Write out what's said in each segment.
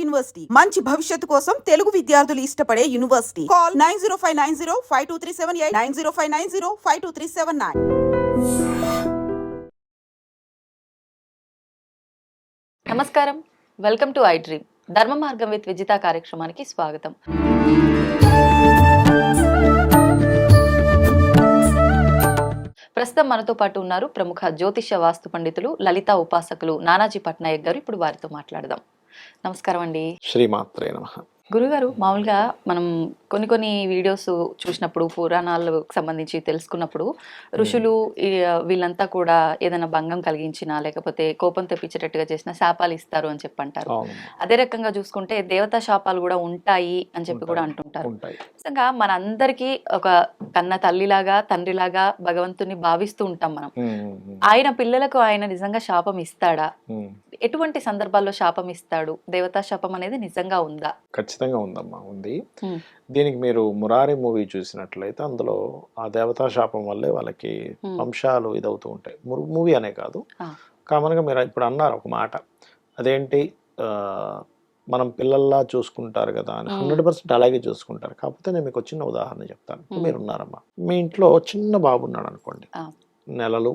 University మంచి భవిష్యత్తు కోసం తెలుగు విద్యార్థులు ఇష్టపడే యూనివర్సిటీ. కాల్ 9059052378 9059052379. నమస్కారం, వెల్కమ్ టు ఐ డ్రీమ్. ధర్మ మార్గం విత్ విజిత కార్యక్రమానికి స్వాగతం. ప్రస్తుతం మనతో పాటు ఉన్నారు ప్రముఖ జ్యోతిష వాస్తు పండితులు, లలిత ఉపాసకులు నానాజీ పట్నాయక్ గారు. ఇప్పుడు వారితో మాట్లాడదాం. నమస్కారం అండి. శ్రీమాత్రే నమః. గురుగారు, మామూలుగా మనం కొన్ని వీడియోస్ చూసినప్పుడు, పురాణాలకు సంబంధించి తెలుసుకున్నప్పుడు ఋషులు వీళ్ళంతా కూడా ఏదైనా భంగం కలిగించినా లేకపోతే కోపం తెప్పించేటట్టుగా చేసిన శాపాలు ఇస్తారు అని చెప్పి అంటారు. అదే రకంగా చూసుకుంటే దేవతా శాపాలు కూడా ఉంటాయి అని చెప్పి కూడా అంటుంటారు. నిజంగా మనందరికీ ఒక కన్న తల్లిలాగా తండ్రిలాగా భగవంతుని భావిస్తూ ఉంటాం మనం. ఆయన పిల్లలకు ఆయన నిజంగా శాపం ఇస్తాడా? ఎటువంటి సందర్భాల్లో శాపం ఇస్తాడు? దేవతా శాపం అనేది నిజంగా ఉందా? ఖచ్చితంగా ఉందమ్మా, ఉంది. దీనికి మీరు మురారి మూవీ చూసినట్లయితే అందులో ఆ దేవతా శాపం వల్లే వాళ్ళకి వంశాలు ఇదవుతూ ఉంటాయి. మూవీ అనే కాదు, కామన్గా మీరు ఇప్పుడు అన్నారు ఒక మాట, అదేంటి మనం పిల్లల్లా చూసుకుంటారు కదా అని. 100% అలాగే చూసుకుంటారు. కాకపోతే నేను మీకు చిన్న ఉదాహరణ చెప్తాను. మీరు ఉన్నారమ్మా, మీ ఇంట్లో చిన్న బాబు ఉన్నాడు అనుకోండి, నెలలు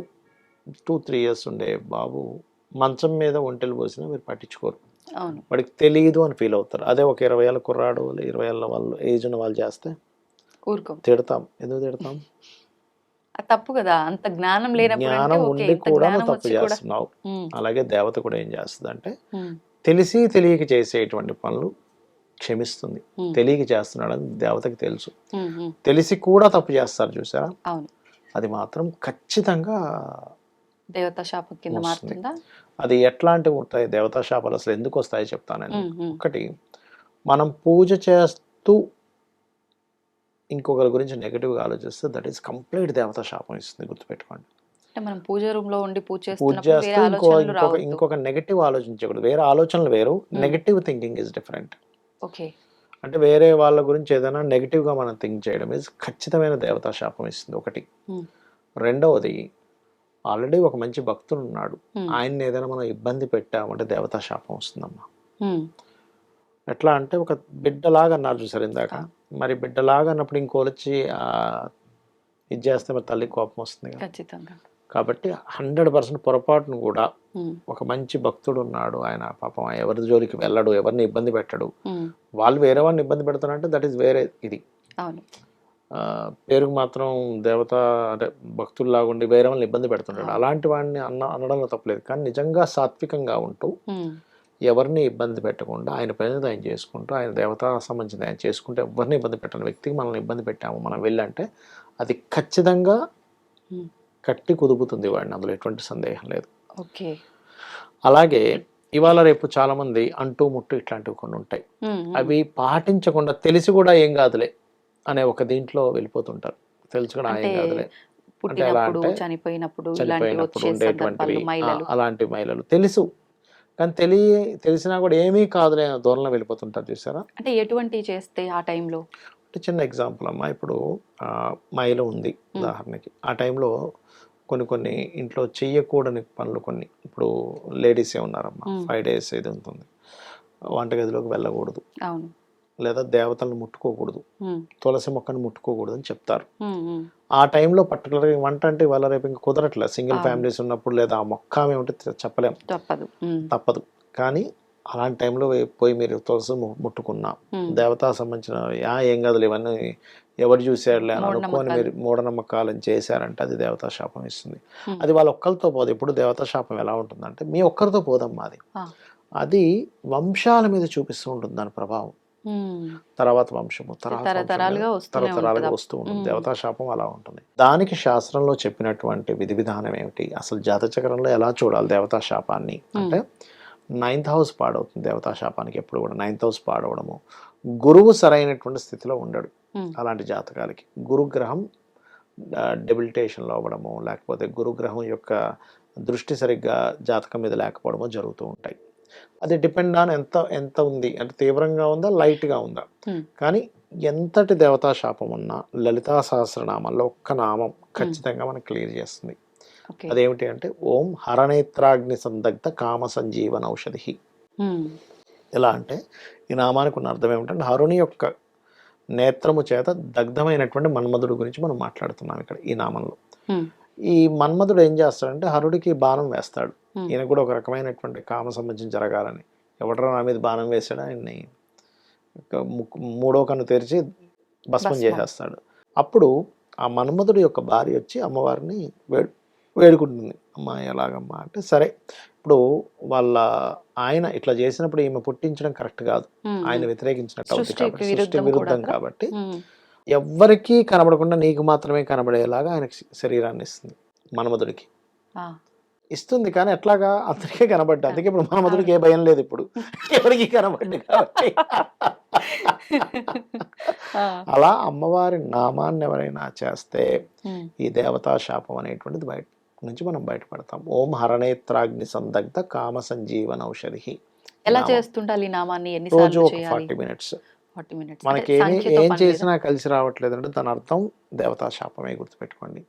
2-3 years ఉండే బాబు మంచం మీద ఒంటెలు పోసినా మీరు పట్టించుకోరు. వాడికి తెలియదు అని ఫీల్ అవుతారు. అదే ఒక 20 ఏళ్ళ కుర్రాడు, 20 ఏళ్ళ వాళ్ళు ఏజ్ ఉన్న వాళ్ళు చేస్తే తిడతాం. ఎందుకు తిడతాం? తప్పు కదా, అంత జ్ఞానం లేనప్పుడు. జ్ఞానం ఉండి కూడా నువ్వు తప్పు చేస్తున్నావు. అలాగే దేవత కూడా ఏం చేస్తుంది అంటే తెలిసి తెలియక చేసేటువంటి పనులు క్షమిస్తుంది. తెలియక చేస్తున్నాడని దేవతకి తెలుసు. తెలిసి కూడా తప్పు చేస్తారు చూసారా, అది మాత్రం ఖచ్చితంగా దేవతా శాపం కింద మారుతుందా? అది ఎట్లాంటివి ఉంటాయి దేవతా శాపాలు, అసలు ఎందుకు వస్తాయో చెప్తాను. ఒకటి, మనం పూజ చేస్తూ ఇంకొకరి గురించి నెగటివ్గా ఆలోచిస్తే దట్ ఈస్ కంప్లీట్ దేవతా శాపం ఇస్తుంది, గుర్తుపెట్టుకోండి. మనం పూజ రూమ్ లో ఉండి పూజ చేస్తూ ఇంకొక నెగటివ్ ఆలోచించకూడదు. వేరే ఆలోచనలు వేరు, negative thinking is different. Okay, అంటే వేరే వాళ్ళ గురించి ఏదైనా నెగటివ్ గా మనం థింక్ చేయడం ఇస్ ఖచ్చితమైన దేవతా శాపం ఇస్తుంది. ఒకటి. రెండవది, ఆల్రెడీ ఒక మంచి భక్తుడు ఉన్నాడు, ఆయన్ని ఏదైనా మనం ఇబ్బంది పెట్టామంటే దేవతా శాపం వస్తుందమ్మా. ఎట్లా అంటే ఒక బిడ్డలాగా అన్నారు చూసారు ఇందాక, మరి బిడ్డలాగా అన్నప్పుడు ఇంకోళ్ళు వచ్చి ఇది చేస్తే మరి తల్లి కోపం వస్తుంది ఖచ్చితంగా. కాబట్టి 100% పొరపాటును కూడా ఒక మంచి భక్తుడు ఉన్నాడు, ఆయన పాపం ఎవరి జోలికి వెళ్ళడు, ఎవరిని ఇబ్బంది పెట్టడు, వాళ్ళు వేరే వాడిని ఇబ్బంది పెడతారంటే దట్ ఈస్ వేరే. ఇది పేరుకు మాత్రం దేవత అంటే భక్తుల్లాగా ఉండి వేరే వాళ్ళని ఇబ్బంది పెడుతుంటాడు, అలాంటి వాడిని అనడంలో తప్పలేదు. కానీ నిజంగా సాత్వికంగా ఉంటూ ఎవరిని ఇబ్బంది పెట్టకుండా ఆయన పని ఆయన చేసుకుంటూ ఆయన దేవతా సంబంధించింది ఆయన చేసుకుంటూ ఎవరిని ఇబ్బంది పెట్టని వ్యక్తికి మనల్ని ఇబ్బంది పెట్టాము మనం వెళ్ళంటే అది ఖచ్చితంగా కట్టి కుదుపుతుంది వాడిని, అందులో ఎటువంటి సందేహం లేదు. అలాగే ఇవాళ రేపు చాలా మంది అంటూ ముట్టు ఇట్లాంటివి కొన్ని ఉంటాయి, అవి పాటించకుండా తెలిసి కూడా ఏం కాదులే అనే ఒక దీంట్లో వెళ్ళిపోతుంటారు. తెలుసు కూడా ఏం కాదులే అంటే ఎలా అంటే చనిపోయినప్పుడు ఉండేటువంటివి అలాంటి మహిళలు తెలుసు కానీ తెలిసినా కూడా ఏమీ కాదులే దూరంలో వెళ్ళిపోతుంటారు చూసారా. అంటే ఎటువంటి చేస్తే ఆ టైంలో అంటే చిన్న ఎగ్జాంపుల్ అమ్మా, ఇప్పుడు మహిళ ఉంది ఉదాహరణకి, ఆ టైంలో కొన్ని ఇంట్లో చెయ్యకూడని పనులు కొన్ని, ఇప్పుడు లేడీసే ఉన్నారమ్మా, 5 days ఇది ఉంటుంది, వంటగదిలోకి వెళ్ళకూడదు, లేదా దేవతలను ముట్టుకోకూడదు, తులసి మొక్కను ముట్టుకోకూడదు అని చెప్తారు. ఆ టైంలో పర్టికులర్గా వంట అంటే ఇవాళ రేపు ఇంకా కుదరట్లేదు, సింగిల్ ఫ్యామిలీస్ ఉన్నప్పుడు, లేదా ఆ మొక్క ఏమిటి చెప్పలేము, తప్పదు. కానీ అలాంటి టైంలో పోయి మీరు తులసి ముట్టుకున్నా దేవతా సంబంధించిన ఏం కాదులే ఇవన్నీ ఎవరు చూసారులే అని అనుకోని మీరు మూఢనమ్మకాలను చేశారంటే అది దేవతా శాపం ఇస్తుంది. అది వాళ్ళ ఒక్కరితో పోదు. ఇప్పుడు దేవతా శాపం ఎలా ఉంటుందంటే మీ ఒక్కరితో పోదమ్మా, అది వంశాల మీద చూపిస్తూ ఉంటుంది దాని ప్రభావం. తర్వాత వంశము తరతరాలుగా వస్తూ ఉంటుంది. దేవతా శాపం అలా ఉంటుంది. దానికి శాస్త్రంలో చెప్పినటువంటి విధి విధానం ఏమిటి, అసలు జాతచక్రంలో ఎలా చూడాలి దేవతా శాపాన్ని అంటే 9th house పాడవుతుంది దేవతా శాపానికి. ఎప్పుడు కూడా 9th house పాడవడము, గురువు సరైనటువంటి స్థితిలో ఉండడు అలాంటి జాతకాలకి. గురుగ్రహం డెబిలిటేషన్లో అవ్వడము, లేకపోతే గురుగ్రహం యొక్క దృష్టి సరిగ్గా జాతకం మీద లేకపోవడము జరుగుతూ ఉంటాయి. అది డిపెండ్ ఆన్ ఎంత ఉంది అంటే తీవ్రంగా ఉందా లైట్గా ఉందా. కానీ ఎంతటి దేవతా శాపం ఉన్నా లలితా సహస్రనామాల్లో ఒక్క నామం ఖచ్చితంగా మనకు క్లియర్ చేస్తుంది. అదేమిటి అంటే ఓం హరనేత్రాగ్ని సందగ్ధ కామ సంజీవన ఔషధి. ఎలా అంటే ఈ నామానికి ఉన్న అర్థం ఏమిటంటే హరుని యొక్క నేత్రము చేత దగ్ధమైనటువంటి మన్మధుడు గురించి మనం మాట్లాడుతున్నాం ఇక్కడ ఈ నామంలో. హ్మ్. ఈ మన్మధుడు ఏం చేస్తాడంటే హరుడికి బాణం వేస్తాడు. Hmm. ఈయన కూడా ఒక రకమైనటువంటి కామ సంబంధం జరగాలని, ఎవడరా నా మీద బాణం వేసాడు ఆయన్ని మూడో కన్ను తెరిచి భస్మం చేసేస్తాడు. అప్పుడు ఆ మన్మధుడు యొక్క భార్య వచ్చి అమ్మవారిని వేడుకుంటుంది. అమ్మ ఎలాగమ్మా అంటే, సరే ఇప్పుడు వాళ్ళ ఆయన ఇట్లా చేసినప్పుడు ఈమె పుట్టించడం కరెక్ట్ కాదు, ఆయన వ్యతిరేకించినట్టు అవుతుంది కాబట్టి, సృష్టి విరుద్ధం కాబట్టి ఎవ్వరికీ కనబడకుండా నీకు మాత్రమే కనబడేలాగా ఆయనకి శరీరాన్ని ఇస్తుంది మన్మధుడికి. ఇస్తుంది కానీ ఎట్లాగా అతనికే కనబడ్డా, అందుకే ఇప్పుడు మన్మధుడికి ఏ భయం లేదు, ఇప్పుడు ఎవరికి కనబడ్డి కాబట్టి. అలా అమ్మవారి నామాన్ని ఎవరైనా చేస్తే ఈ దేవతా శాపం అనేటువంటిది బయట నుంచి మనం బయటపడతాం. ఓం హరనేత్రాగ్ని సందగ్ధ కామ సంజీవన ఔషధి. ఎలా చేస్తుండాలి ఈ నామాన్ని? రోజు ఒక 40 మినిట్స్. మనకి ఏం చేసినా కలిసి రావట్లేదు అంటే దాని అర్థం దేవతా శాపమే, గుర్తుపెట్టుకోండి.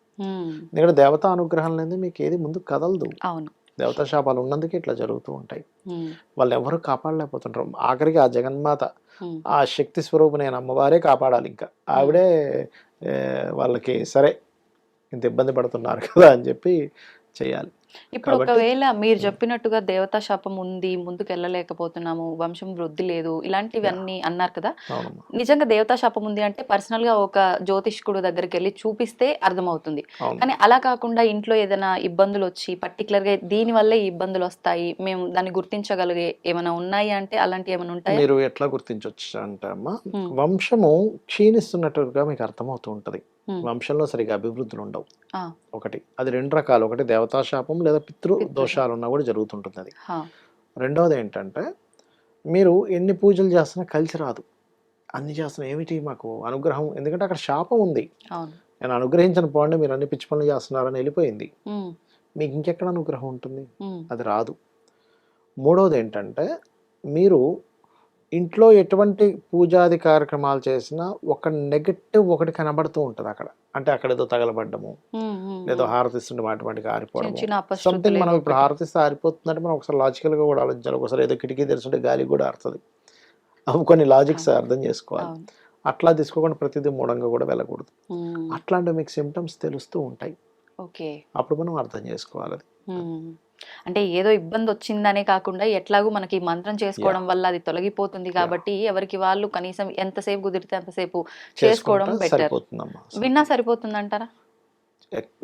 ఎందుకంటే దేవతా అనుగ్రహం లేదు మీకు ఏది ముందు కదలదు. దేవతా శాపాలు ఉన్నందుకే ఇట్లా జరుగుతూ ఉంటాయి. వాళ్ళు ఎవరు కాపాడలేకపోతుంటారు. ఆఖరికి ఆ జగన్మాత, ఆ శక్తి స్వరూపునైన అమ్మవారే కాపాడాలి. ఇంకా ఆవిడే వాళ్ళకి సరే ఇంత ఇబ్బంది పడుతున్నారు కదా అని చెప్పి చేయాలి. ఇప్పుడు ఒకవేళ మీరు చెప్పినట్టుగా దేవతా శాపం ఉంది, ముందుకు వెళ్ళలేకపోతున్నాము, వంశం వృద్ధి లేదు, ఇలాంటివన్నీ అన్నారు కదా, నిజంగా దేవతా శాపం ఉంది అంటే పర్సనల్ గా ఒక జ్యోతిష్కుడు దగ్గరికి వెళ్ళి చూపిస్తే అర్థమవుతుంది. కానీ అలా కాకుండా ఇంట్లో ఏదైనా ఇబ్బందులు వచ్చి పర్టికులర్ గా దీని వల్లే ఈ ఇబ్బందులు వస్తాయి, మేము దాన్ని గుర్తించగలిగే ఏమైనా ఉన్నాయి అంటే అలాంటివి ఏమైనా ఉంటాయి? మీరు ఎట్లా గుర్తించవచ్చు అంటే అమ్మా, వంశము క్షీణిస్తున్నట్టుగా మీకు అర్థమవుతూ ఉంటది. వంశంలో సరిగా అభివృద్ధులు ఉండవు. ఒకటి అది 2 రకాలు, ఒకటి దేవతా శాపం లేదా పితృ దోషాలు ఉన్నా కూడా జరుగుతుంటుంది అది. రెండవది ఏంటంటే మీరు ఎన్ని పూజలు చేస్తున్నా కలిసి రాదు, అన్ని చేస్తున్నా ఏమిటి మాకు అనుగ్రహం, ఎందుకంటే అక్కడ శాపం ఉంది. నేను అనుగ్రహించను పోండి, మీరు అన్ని పిచ్చి పనులు చేస్తున్నారని వెళ్ళిపోయింది, మీకు ఇంకెక్కడ అనుగ్రహం ఉంటుంది, అది రాదు. మూడవది ఏంటంటే మీరు ఇంట్లో ఎటువంటి పూజాది కార్యక్రమాలు చేసినా ఒక నెగటివ్ ఒకటి కనబడుతూ ఉంటుంది అక్కడ. అంటే అక్కడ ఏదో తగలబడ్డము, లేదో హారతిస్తుంటే అటువంటికి ఆరిపోవడము, సంథింగ్. మనం ఇప్పుడు హారతిస్తే ఆరిపోతుందంటే మనం ఒకసారి లాజికల్ గా కూడా ఆలోచించాలి. ఒకసారి ఏదో కిటికీ తెరుస్తుంటే గాలి కూడా ఆరుతుంది. అవి కొన్ని లాజిక్స్ అర్థం చేసుకోవాలి. అట్లా తీసుకోకుండా ప్రతిదీ మూఢంగా కూడా వెళ్ళకూడదు. అట్లాంటి మీకు సిమ్టమ్స్ తెలుస్తూ ఉంటాయి, అప్పుడు మనం అర్థం చేసుకోవాలి. అంటే ఏదో ఇబ్బంది వచ్చిందనే కాకుండా ఎట్లాగూ మనకి మంత్రం చేసుకోవడం వల్ల అది తొలగిపోతుంది కాబట్టి ఎవరికి వాళ్ళు కనీసం ఎంతసేపు కుదిరితే అంతసేపు చేసుకోవడం బెటర్. విన్నా సరిపోతుంది అంటారా?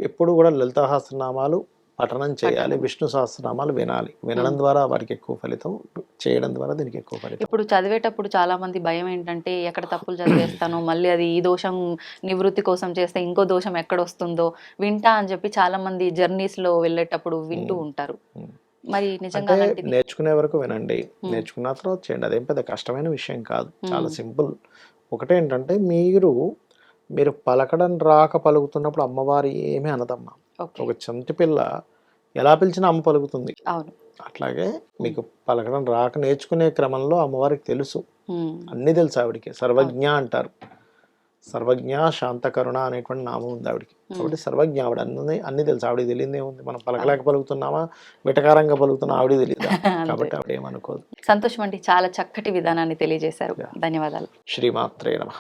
ఎప్పుడు కూడా లలితా సహస్రనామాలు పఠనం చేయాలి, విష్ణు సహస్రనామాలు వినాలి. వినడం ద్వారా వారికి ఎక్కువ ఫలితం, చేయడం ద్వారా దీనికి ఎక్కువ ఫలితం. ఇప్పుడు చదివేటప్పుడు చాలా మంది భయం ఏంటంటే ఎక్కడ తప్పులు చదివేస్తానో, మళ్ళీ అది ఈ దోషం నివృత్తి కోసం చేస్తే ఇంకో దోషం ఎక్కడ వస్తుందో వింటా అని చెప్పి చాలా మంది జర్నీస్ లో వెళ్ళేటప్పుడు వింటూ ఉంటారు. మరి నిజంగా నేర్చుకునే వరకు వినండి, నేర్చుకున్న తర్వాత చేయండి. అదేం పెద్ద కష్టమైన విషయం కాదు, చాలా సింపుల్. ఒకటేంటంటే మీరు పలకడం రాక పలుకుతున్నప్పుడు అమ్మవారి ఏమీ అనదమ్మా. ఒక చంటి పిల్ల ఎలా పిలిచినా అమ్మ పలుకుతుంది. అట్లాగే మీకు పలకడం రాక నేర్చుకునే క్రమంలో అమ్మవారికి తెలుసు, అన్ని తెలుసు ఆవిడికి. సర్వజ్ఞ అంటారు. సర్వజ్ఞ శాంతకరుణ అనేటువంటి నామం ఉంది ఆవిడికి. కాబట్టి సర్వజ్ఞ, ఆవిడ అన్ని తెలుసు. ఆవిడకి తెలియదు ఏముంది, మనం పలకలేక పలుకుతున్నామా, వెటకారంగా పలుకుతున్నా ఆవిడకి తెలియదు. కాబట్టి ఆవిడ ఏమనుకోదు. సంతోషం అండి, చాలా చక్కటి విధానాన్ని తెలియజేశారు. ధన్యవాదాలు. శ్రీమాత్రే నమః.